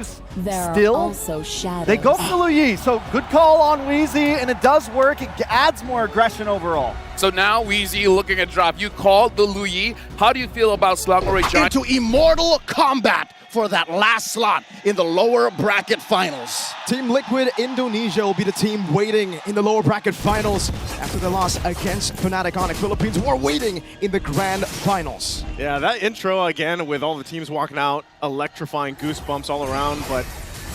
too There still. are also shadows. They go for the Luyi, so good call on Wheezy, and it does work. It adds more aggression overall. So now Wheezy looking at drop. You called the Luyi. How do you feel about Selangor Giants? Into immortal combat for that last slot in the lower bracket finals. Team Liquid Indonesia will be the team waiting in the lower bracket finals after the loss against Fnatic Onyx Philippines, who are waiting in the grand finals. Yeah, that intro again with all the teams walking out, electrifying goosebumps all around. But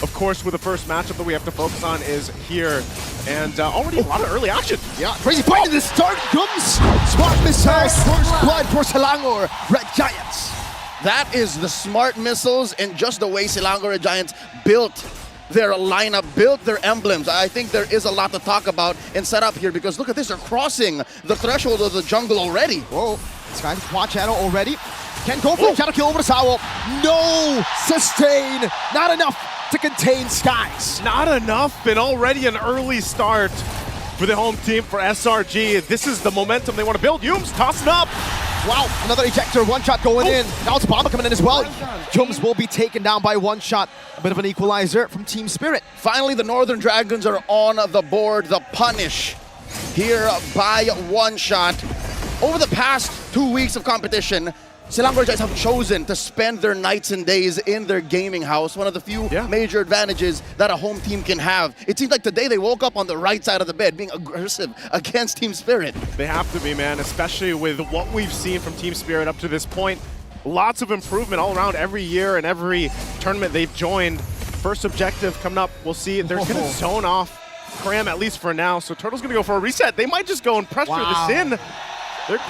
of course, with the first matchup that we have to focus on is here. And already a lot of early action. Yeah, crazy fight in the start comes. Smart missiles, first blood for Selangor Red Giants. That is the smart missiles and just the way Selangor Giants built their lineup, built their emblems. I think there is a lot to talk about and set up here because look at this, they're crossing the threshold of the jungle already. Whoa, Sky quad shadow already. Can go for a shadow kill over the Sawo. No sustain, not enough to contain Skies. Not enough, and already an early start for the home team for SRG. This is the momentum they want to build. Yums tossing up. Wow, another ejector, one shot going in. Now it's Bomba coming in as well. Yums will be taken down by one shot. A bit of an equalizer from Team Spirit. Finally, the Northern Dragons are on the board. The punish here by one shot. Over the past 2 weeks of competition, Selangor Giants have chosen to spend their nights and days in their gaming house, one of the few major advantages that a home team can have. It seems like today they woke up on the right side of the bed, being aggressive against Team Spirit. They have to be, man, especially with what we've seen from Team Spirit up to this point. Lots of improvement all around every year and every tournament they've joined. First objective coming up, we'll see. They're going to zone off Karam at least for now, so Turtle's going to go for a reset. They might just go and pressure this in.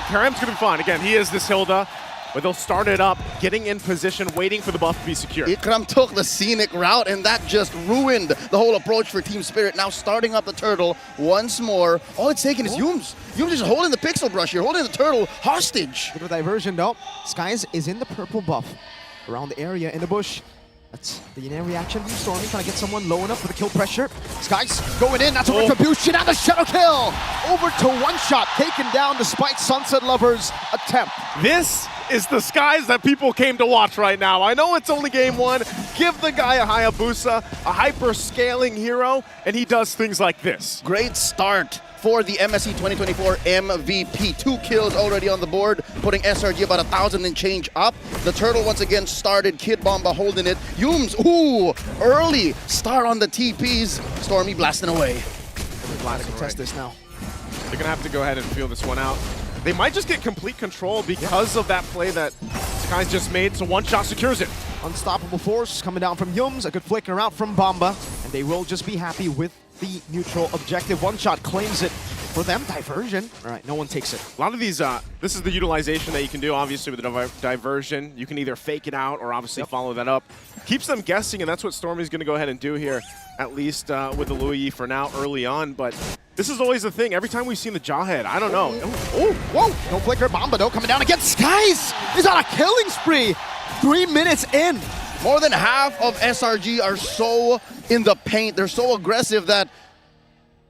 Karam's going to be fine. Again, he is this Hilda. But they'll start it up, getting in position, waiting for the buff to be secure. Ikram took the scenic route, and that just ruined the whole approach for Team Spirit. Now starting up the Turtle once more. All it's taking is Yums. Yums is holding the Pixel Brush here, holding the Turtle hostage. Bit of a diversion though. Skies is in the purple buff around the area in the bush. That's the in-air reaction from Stormy, trying to get someone low enough for the kill pressure. Skies going in, that's a retribution, and the shadow kill! Over to one shot, taken down despite Sunset Lover's attempt. This is the Skies that people came to watch right now. I know it's only game one. Give the guy a Hayabusa, a hyper-scaling hero, and he does things like this. Great start for the MSC 2024 MVP. 2 kills already on the board, putting SRG about 1,000 and change up. The Turtle once again started, Kid Bomba holding it. Yums, ooh, early start on the TPs. Stormy blasting away. We're glad to contest this now. They're going to have to go ahead and feel this one out. They might just get complete control because of that play that Skies just made, so one shot secures it. Unstoppable force coming down from Yums, a good flicker out from Bomba, and they will just be happy with the neutral objective. One shot claims it for them. Diversion. All right, no one takes it. A lot of these, this is the utilization that you can do, obviously, with the diversion. You can either fake it out or obviously follow that up. Keeps them guessing, and that's what Stormy's going to go ahead and do here, at least with the Luyi for now early on. But this is always the thing. Every time we've seen the Jawhead, I don't know. Oh, whoa! No flicker. Bomba though coming down against Skies. He's on a killing spree. 3 minutes in. More than half of SRG are so in the paint. They're so aggressive that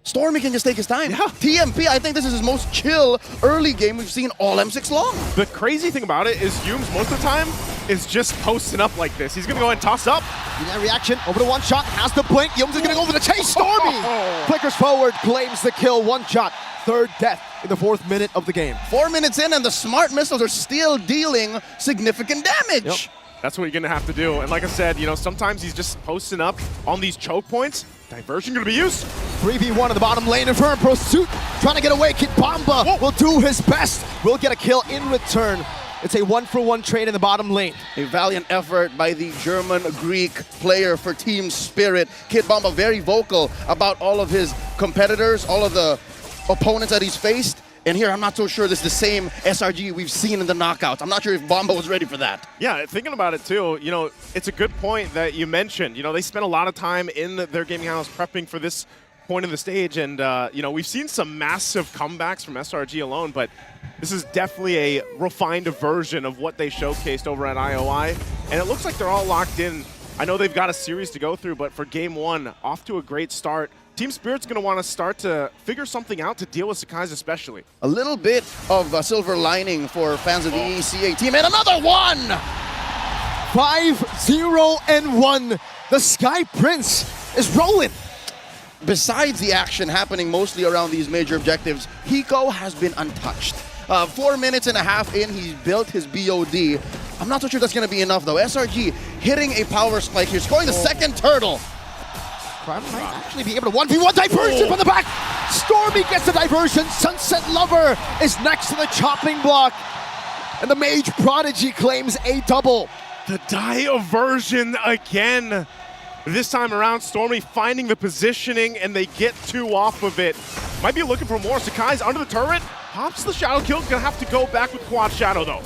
Stormy can just take his time. TMP, I think this is his most chill early game we've seen all M6 long. The crazy thing about it is Yums, most of the time, is just posting up like this. He's going to go ahead and toss up. In that reaction, over to one shot, has the blink. Yums is going to go for the chase. Stormy flickers forward, claims the kill. One shot, third death in the 4th minute of the game. 4 minutes in, and the smart missiles are still dealing significant damage. That's what you're going to have to do. And like I said, you know, sometimes he's just posting up on these choke points. Diversion going to be used. 3v1 in the bottom lane. Infernal Pursuit trying to get away. Kid Bomba will do his best. Will get a kill in return. It's a 1-for-1 trade in the bottom lane. A valiant effort by the German-Greek player for Team Spirit. Kid Bomba very vocal about all of his competitors, all of the opponents that he's faced. And here, I'm not so sure this is the same SRG we've seen in the knockouts. I'm not sure if Bomba was ready for that. Yeah, thinking about it too, you know, it's a good point that you mentioned. You know, they spent a lot of time in their gaming house prepping for this point of the stage. And, you know, we've seen some massive comebacks from SRG alone, but this is definitely a refined version of what they showcased over at IOI. And it looks like they're all locked in. I know they've got a series to go through, but for game one, off to a great start. Team Spirit's going to want to start to figure something out to deal with Sakai's especially. A little bit of a silver lining for fans of the ECA team, and another one! 5-0-1 The Sky Prince is rolling. Besides the action happening mostly around these major objectives, Hiko has been untouched. 4 minutes and a half in, he's built his BOD. I'm not so sure that's going to be enough though. SRG hitting a power spike here, scoring the second turtle. Crime might actually be able to 1v1 diversion from the back. Stormy gets the diversion. Sunset Lover is next to the chopping block. And the Mage Prodigy claims a double. The diversion again. This time around, Stormy finding the positioning, and they get 2 off of it. Might be looking for more. Sakai's under the turret. Pops the Shadow Kill. Gonna have to go back with Quad Shadow, though.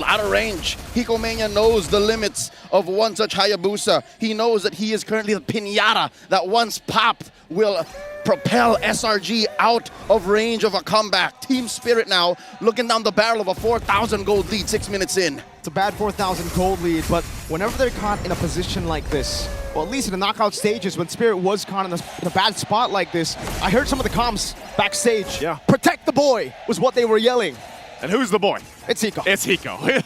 Out of range. Hikomania knows the limits of one such Hayabusa. He knows that he is currently the pinata that once popped will propel SRG out of range of a comeback. Team Spirit now looking down the barrel of a 4,000 gold lead 6 minutes in. It's a bad 4,000 gold lead, but whenever they're caught in a position like this, well, at least in the knockout stages, when Spirit was caught in a bad spot like this, I heard some of the comms backstage. Yeah. Protect the boy was what they were yelling. And who's the boy? It's Hiko. It's Hiko.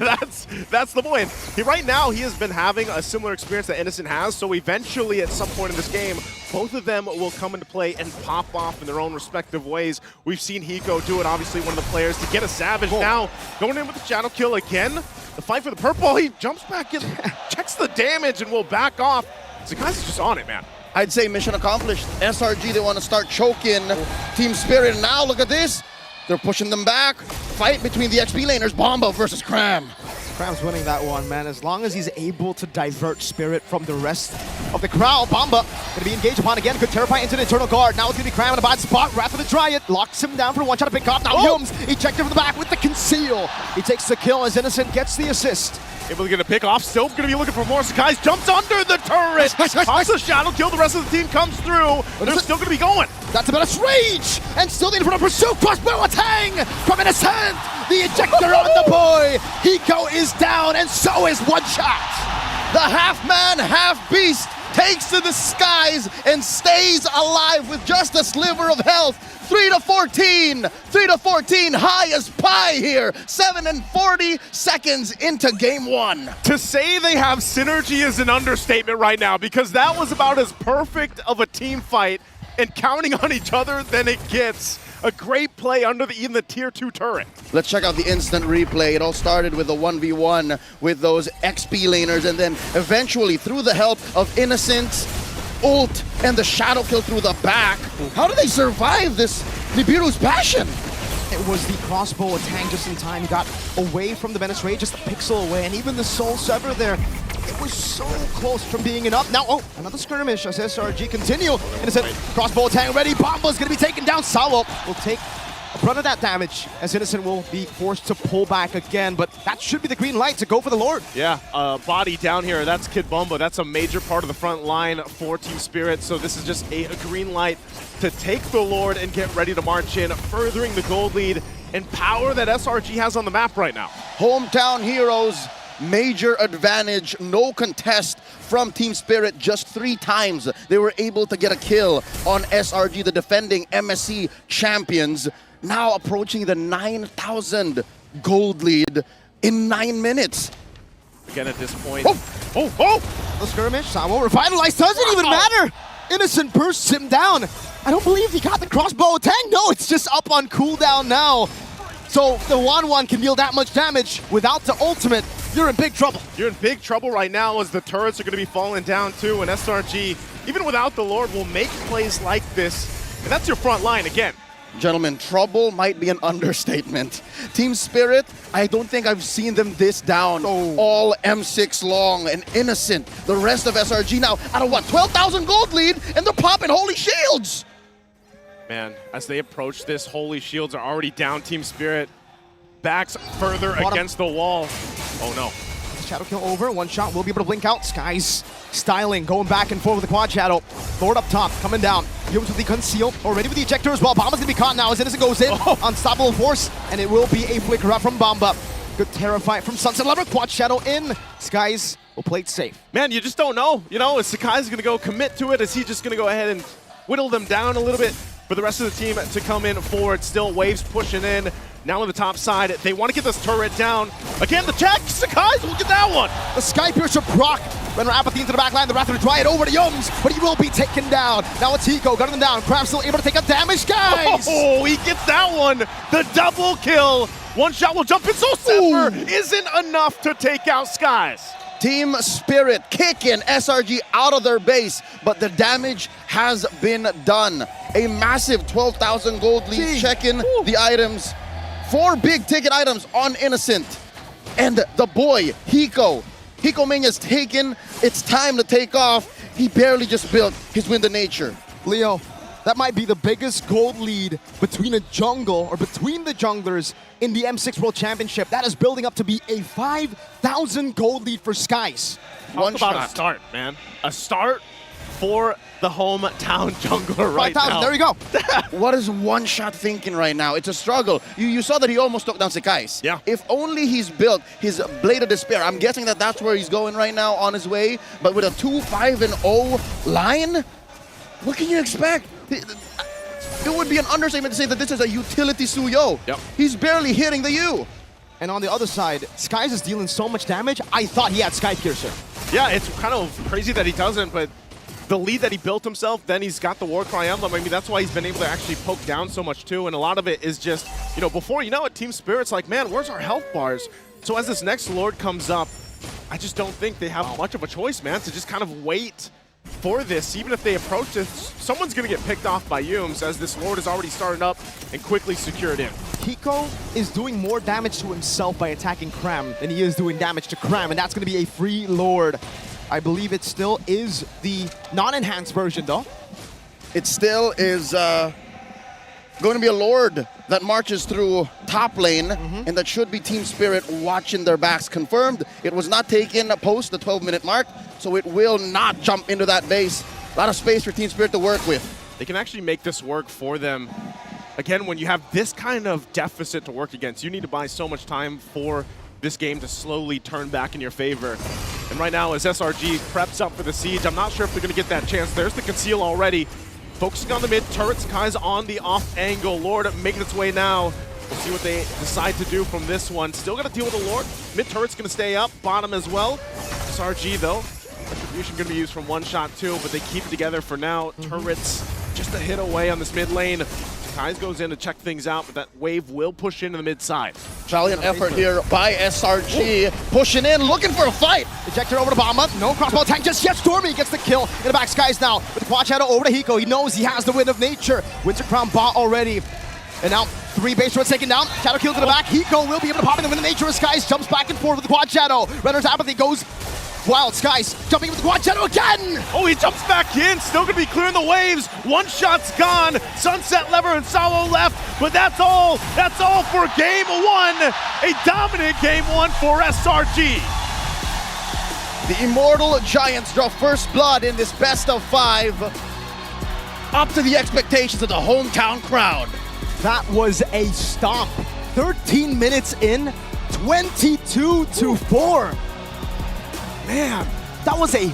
that's the boy. And right now, he has been having a similar experience that Innocent has, so eventually at some point in this game, both of them will come into play and pop off in their own respective ways. We've seen Hiko do it, obviously one of the players, to get a Savage. Now, going in with the Shadow Kill again. The fight for the purple, he jumps back in, checks the damage, and will back off. So guys is just on it, man. I'd say mission accomplished. SRG, they want to start choking Team Spirit. Now look at this. They're pushing them back. Fight between the XP laners, Bomba versus Cram. Cram's winning that one, man. As long as he's able to divert Spirit from the rest of the crowd. Bomba gonna be engaged upon again. Could terrify into the Eternal Guard. Now it's gonna be Cram in a bad spot. Wrath of the Dryad locks him down for one shot to pick off. Now Yums ejected from the back with the conceal. He takes the kill as Innocent gets the assist. Able to get a pick off, still gonna be looking for more. Sakai's jumps under the turret. Pops the Shadow Kill, the rest of the team comes through. They're still gonna be going. That's about a rage! And still the front of pursuit, crossbow tang from Innocent! The ejector on the boy! Hiko is down, and so is One Shot! The half-man, half-beast takes to the skies and stays alive with just a sliver of health. 3-14, 3-14, high as pie here. 7 and 40 seconds into game 1. To say they have synergy is an understatement right now, because that was about as perfect of a team fight and counting on each other than it gets. A great play under even the tier 2 turret. Let's check out the instant replay. It all started with a 1v1 with those XP laners, and then eventually through the help of Innocent, ult, and the Shadow Kill through the back. How do they survive this Nibiru's passion? It was the crossbow tang just in time. He got away from the Menace Ray, just a pixel away, and even the Soul Sever there. It was so close from being enough. Now, another skirmish as SRG continue. Innocent crossbow tang ready. Bomba's gonna be taken down. Sawo will take a brunt of that damage as Innocent will be forced to pull back again, but that should be the green light to go for the Lord. Yeah, body down here, that's Kid Bomba. That's a major part of the front line for Team Spirit, so this is just a green light to take the Lord and get ready to march in, furthering the gold lead and power that SRG has on the map right now. Hometown heroes, major advantage, no contest from Team Spirit. Just 3 times they were able to get a kill on SRG, the defending MSC champions. Now approaching the 9,000 gold lead in 9 minutes. Again at this point. The skirmish, Sawo revitalized, doesn't even matter. Innocent bursts him down. I don't believe he got the crossbow tang. No, it's just up on cooldown now. So the 1-1 can deal that much damage without the ultimate. You're in big trouble. You're in big trouble right now as the turrets are going to be falling down too, and SRG, even without the Lord, will make plays like this. And that's your front line again. Gentlemen, trouble might be an understatement. Team Spirit, I don't think I've seen them this down all M6 long and Innocent. The rest of SRG now out of what, 12,000 gold lead, and they're popping Holy Shields. Man, as they approach this, Holy Shields are already down. Team Spirit backs further against the wall. Oh no. Shadow Kill over, One Shot will be able to blink out. Skies styling, going back and forth with the Quad Shadow. Lord up top, coming down. Yums with the conceal, already with the ejector as well. Bomba's gonna be caught now as Innocent goes in. Unstoppable force, and it will be a flicker up from Bomba. Good terrify from Sunset Lover. Quad Shadow in. Skies will play it safe. Man, you just don't know. You know, is Sakai's gonna go commit to it? Is he just gonna go ahead and whittle them down a little bit for the rest of the team to come in forward? Still waves pushing in. Now on the top side, they want to get this turret down. Again, the check, Sakai's will get that one. The Sky Piercer proc Renner Apathy into the back line. The Wrath will try it over to Yums, but he will be taken down. Now it's Hiko gunning them down. Crab still able to take up damage, guys. Oh, he gets that one. The double kill. One shot will jump in, so Zephyr isn't enough to take out Skies. Team Spirit kicking SRG out of their base, but the damage has been done. A massive 12,000 gold lead. Checking the items. 4 big ticket items on Innocent. And the boy, Hiko Mania's taken. It's time to take off. He barely just built his Wind of Nature. Leo, that might be the biggest gold lead between a jungle or between the junglers in the M6 World Championship. That is building up to be a 5,000 gold lead for Skies. Talk about a start, man. A start for the hometown jungler right 5,000, now. there you go. What is One Shot thinking right now? It's a struggle. You saw that he almost took down Sekais. Yeah. If only he's built his Blade of Despair. I'm guessing that that's where he's going right now on his way. But with a 2-5-0 line, what can you expect? It would be an understatement to say that this is a utility Suyo. Yep. He's barely hitting the U. And on the other side, Skies is dealing so much damage, I thought he had Sky Piercer. Yeah, it's kind of crazy that he doesn't, but the lead that he built himself, then he's got the Warcry Emblem. I mean, that's why he's been able to actually poke down so much too, and a lot of it is just, you know, before you know it, Team Spirit's like, man, where's our health bars? So as this next Lord comes up, I just don't think they have much of a choice, man, to just kind of wait for this. Even if they approach this, someone's going to get picked off by Yums as this Lord is already started up and quickly secured in. Hiko is doing more damage to himself by attacking Cram than he is doing damage to Cram, and that's going to be a free Lord. I believe it still is the non-enhanced version, though. It still is going to be a Lord that marches through top lane, and that should be Team Spirit watching their backs. Confirmed, it was not taken post the 12-minute mark, so it will not jump into that base. A lot of space for Team Spirit to work with. They can actually make this work for them. Again, when you have this kind of deficit to work against, you need to buy so much time for this game to slowly turn back in your favor. And right now, as SRG preps up for the siege, I'm not sure if they're going to get that chance. There's the conceal already. Focusing on the mid, turrets, Kai's on the off angle. Lord making its way now. We'll see what they decide to do from this one. Still got to deal with the Lord. Mid turret's going to stay up, bottom as well. SRG though, retribution going to be used from One Shot too, but they keep it together for now. Turrets just a hit away on this mid lane. Kai's goes in to check things out, but that wave will push into the mid side. Valiant effort here by SRG, pushing in, looking for a fight. Ejector over to Bomba. No crossbow attack just yet. Stormy gets the kill in the back. Skies now with the Quad Shadow over to Hiko. He knows he has the Wind of Nature. Winter Crown bot already. And now 3 base turrets taken down. Shadow kill to the back. Hiko will be able to pop in the Wind of Nature as Skies jumps back and forth with the Quad Shadow. Renner's Apathy goes wild. Skies jumping with the Quad Shadow again. Oh, he jumps back in. Still going to be clearing the waves. One shot's gone. Sunset Lever and Salo left. But that's all. That's all for game 1. A dominant game 1 for SRG. The Immortal Giants draw first blood in this best of 5. Up to the expectations of the hometown crowd. That was a stomp. 13 minutes in, 22-4. Man, that was a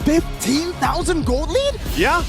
15,000 gold lead? Yeah.